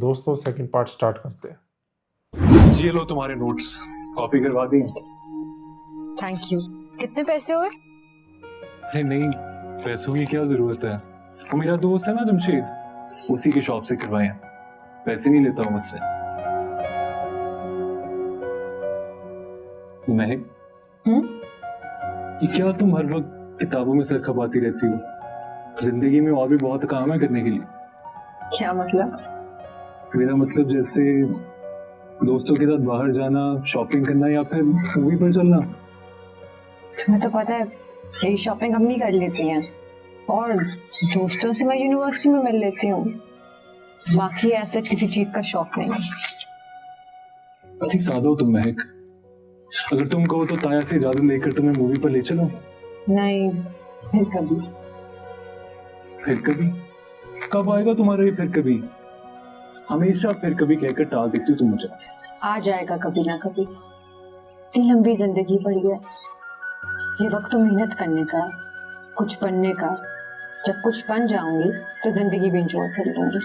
दोस्तों second part start करते हैं। ये लो तुम्हारे नोट्स, कॉपी करवा दी। Thank you. कितने पैसे हुए? अरे नहीं, पैसों की क्या जरूरत है, वो मेरा दोस्त है ना जमशेद, उसी की शॉप से करवाए हैं, पैसे नहीं लेता हूँ मुझसे। महक, ये क्या तुम हर वक्त किताबों में सर खपाती रहती हो? जिंदगी में और भी बहुत काम है करने के लिए। क्या मतलब? मेरा मतलब जैसे दोस्तों के साथ बाहर जाना, शॉपिंग करना या फिर मूवी पर चलना। तुम्हें तो पता है मेरी शॉपिंग अम्मी कर लेती हैं और दोस्तों से मैं यूनिवर्सिटी में मिल लेती हूँ। बाकी ऐसे किसी चीज का शौक नहीं है। अति सादा हो तुम महक। अगर तुम कहो तो ताया से इजाजत लेकर तुम्हें मूवी पर ले चलो। नहीं, फिर कभी। फिर कभी? कब आएगा तुम्हारा ये फिर कभी? हमेशा फिर कभी कहकर टाल देती हो तुम मुझे। आ जाएगा कभी ना कभी। इतनी लंबी जिंदगी पड़ी है, ये वक्त तो मेहनत करने का, कुछ बनने का। जब कुछ बन जाऊंगी तो जिंदगी भी एंजॉय कर लूंगी।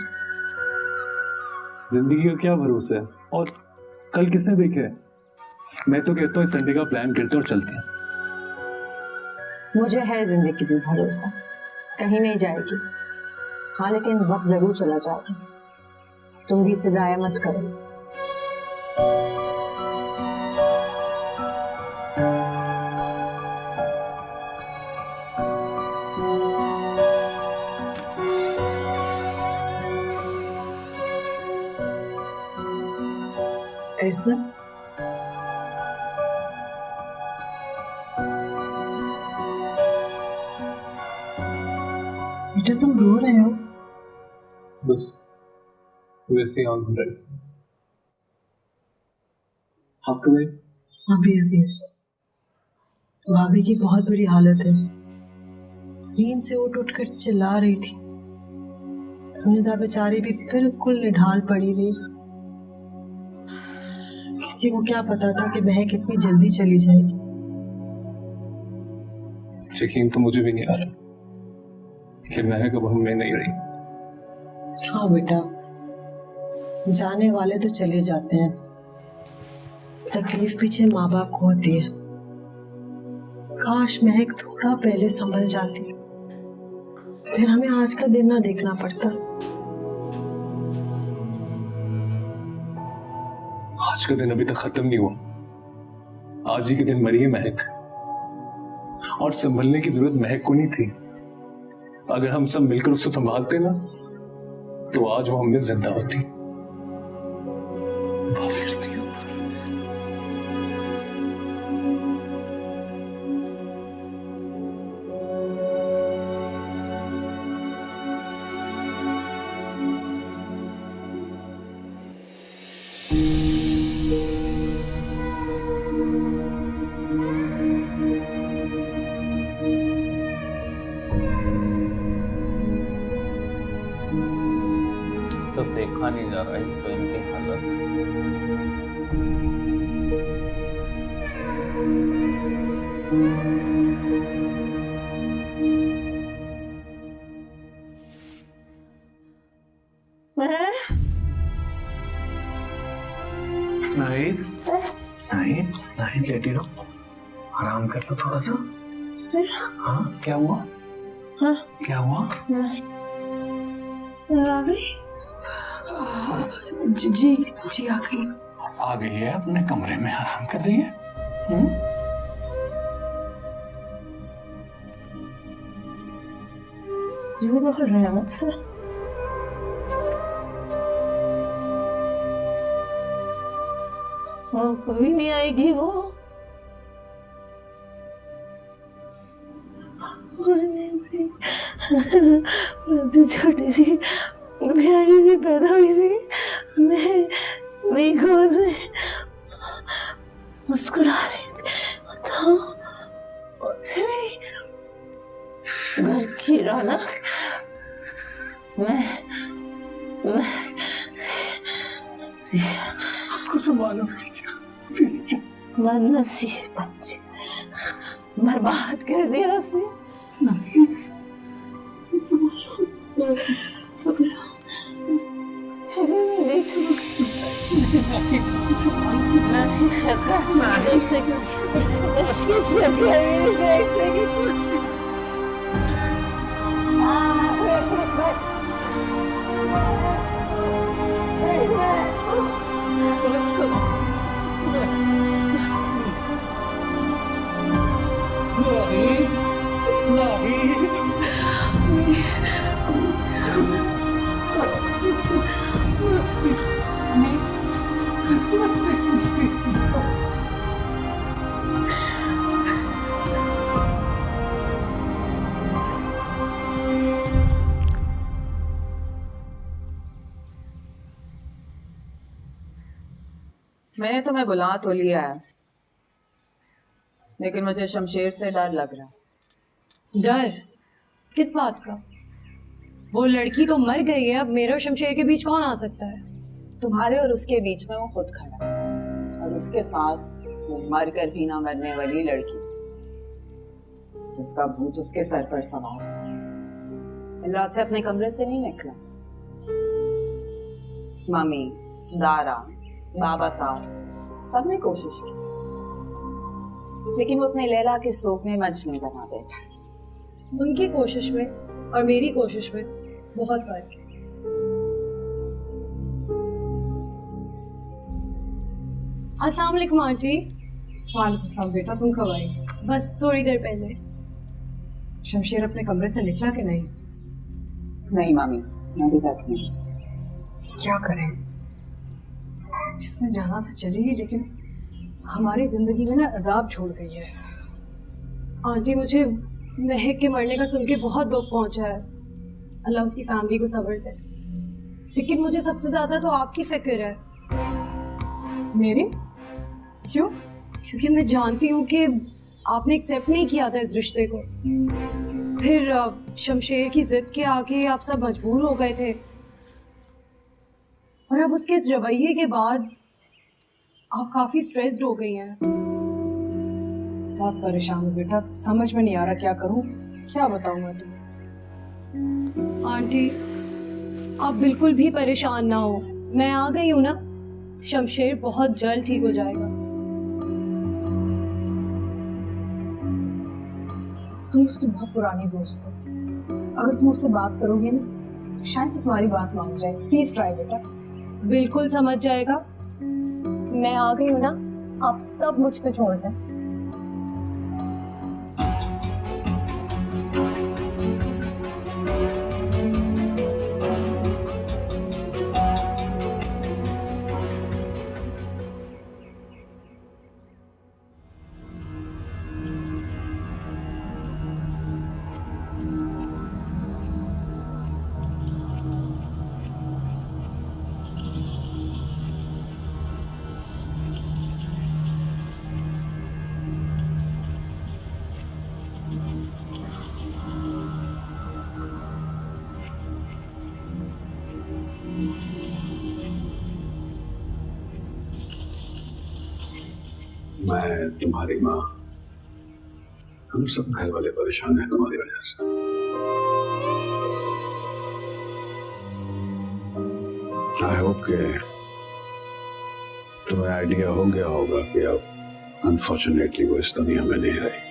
जिंदगी का क्या भरोसा है, और कल किसने देखे है? मैं तो कहता हूँ संडे का प्लान करते और चलते हैं। मुझे है जिंदगी भी भरोसा, कहीं नहीं जाएगी। हाँ, लेकिन वक्त जरूर चला जाएगा। तुम भी इसे जाया मत करो। ऐसा बेटा तुम रो रहे हो? बस वैसे ही आंख रही थी। आप कब आए? अभी भाभी की बहुत बुरी हालत है। नींद से उठ कर चिल्ला रही थी। निदा बेचारी भी बिल्कुल निढाल पड़ी हुई। किसी को क्या पता था कि महक इतनी जल्दी चली जाएगी। यकीन तो मुझे भी नहीं आ रहा कि महक अब हम में नहीं रही। हाँ बेटा, जाने वाले तो चले जाते हैं, तकलीफ पीछे माँ बाप को होती है। काश महक थोड़ा पहले संभल जाती, फिर हमें आज का दिन ना देखना पड़ता। आज का दिन अभी तक खत्म नहीं हुआ। आज ही के दिन मरी है महक, और संभलने की जरूरत महक को नहीं थी। अगर हम सब मिलकर उसको संभालते ना, तो आज वो हमें जिंदा होती। तो देखा नहीं जा रहा है तो इनकी हालत। नाहिद, नाहिद, नाहिद लेटी रहो, आराम कर लो थोड़ा सा। हाँ, क्या हुआ? हाँ? क्या हुआ? जी जी आ गई। आ गई है, अपने कमरे में आराम कर रही है। झूठ बोल रहे हैं मुझसे। वो कभी नहीं आएगी। वो छोटी सी प्यारी सी पैदा हुई थी, मैं मेरी गोद में मुस्कुरा रही थी, तो उससे मेरी घर की रौनक मैं आपको संभालो, बदनसीब बच्ची, बर्बाद कर दिया उसने। मैंने तुम्हें बुला तो लिया है, लेकिन मुझे शमशेर से डर लग रहा है। डर किस बात का? वो लड़की तो मर गई है, अब मेरे और शमशेर के बीच कौन आ सकता है? तुम्हारे और उसके बीच में वो खुद खड़ा है, और उसके साथ वो मर कर भी ना मरने वाली लड़की जिसका भूत उसके सर पर सवार है। कल रात से अपने कमरे से नहीं निकला। मम्मी, दारा, बाबा साहब सबने कोशिश की, लेकिन वो अपने लैला के शोक में मजनू बना बैठा। उनकी कोशिश में और मेरी कोशिश में बहुत फर्क है। अस्सलाम वालेकुम आंटी। वालेकुम सलाम बेटा, तुम कब आई? बस थोड़ी देर पहले। शमशेर अपने कमरे से निकला कि नहीं? नहीं मामी, अभी तक नहीं। क्या करें, जिसने जाना था चली गई, लेकिन हमारी जिंदगी में ना अजाब छोड़ गई है। आंटी, मुझे महक के मरने का सुन के बहुत दुख पहुंचा है। अल्लाह उसकी फैमिली को सब्र दे, लेकिन मुझे सबसे ज्यादा तो आपकी फिक्र है। मेरी? क्यों? क्योंकि मैं जानती हूँ कि आपने एक्सेप्ट नहीं किया था इस रिश्ते को, फिर शमशेर की जिद के आगे आप सब मजबूर हो गए थे, और अब उसके इस रवैये के बाद आप काफी स्ट्रेस्ड हो गई हैं। बहुत परेशान हूँ बेटा, समझ में नहीं आ रहा क्या करूँ, क्या बताऊँ मैं तुम्हें। आंटी, आप बिल्कुल भी परेशान ना हो, मैं आ गई हूँ ना। शमशेर बहुत जल्द ठीक हो जाएगा। तुम उसकी बहुत पुरानी दोस्त हो, अगर तुम उससे बात करोगे ना, शायद तो तुम्हारी बात मान जाए। प्लीज ट्राई बेटा। बिल्कुल समझ जाएगा। मैं आ गई हूँ ना, आप सब मुझ पे छोड़ दें। मैं, तुम्हारी माँ, हम सब घर वाले परेशान हैं तुम्हारी वजह से। आई होप के तुम्हें आइडिया हो गया होगा कि अब अनफॉर्चुनेटली वो इस दुनिया में नहीं रही।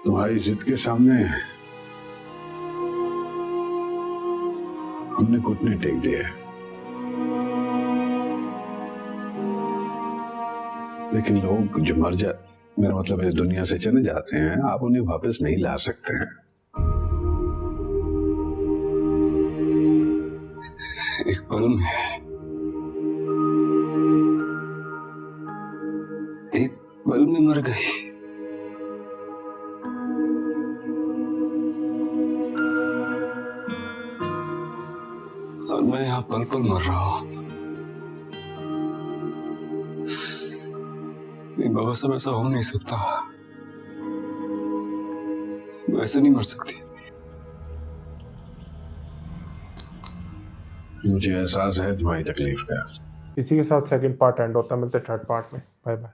तुम्हारी जिद के सामने हमने घुटने टेक दिए, लेकिन लोग जो मर जा, मेरा मतलब इस दुनिया से चले जाते हैं, आप उन्हें वापस नहीं ला सकते हैं। एक पल में, एक पल में मर गई। और मैं यहाँ पल पल मर रहा हूँ। नहीं बाबा साहब, ऐसा हो नहीं सकता, वैसे नहीं मर सकती। मुझे एहसास है तुम्हारी तकलीफ का। इसी के साथ सेकंड पार्ट एंड होता है, मिलते थर्ड पार्ट में। Bye bye.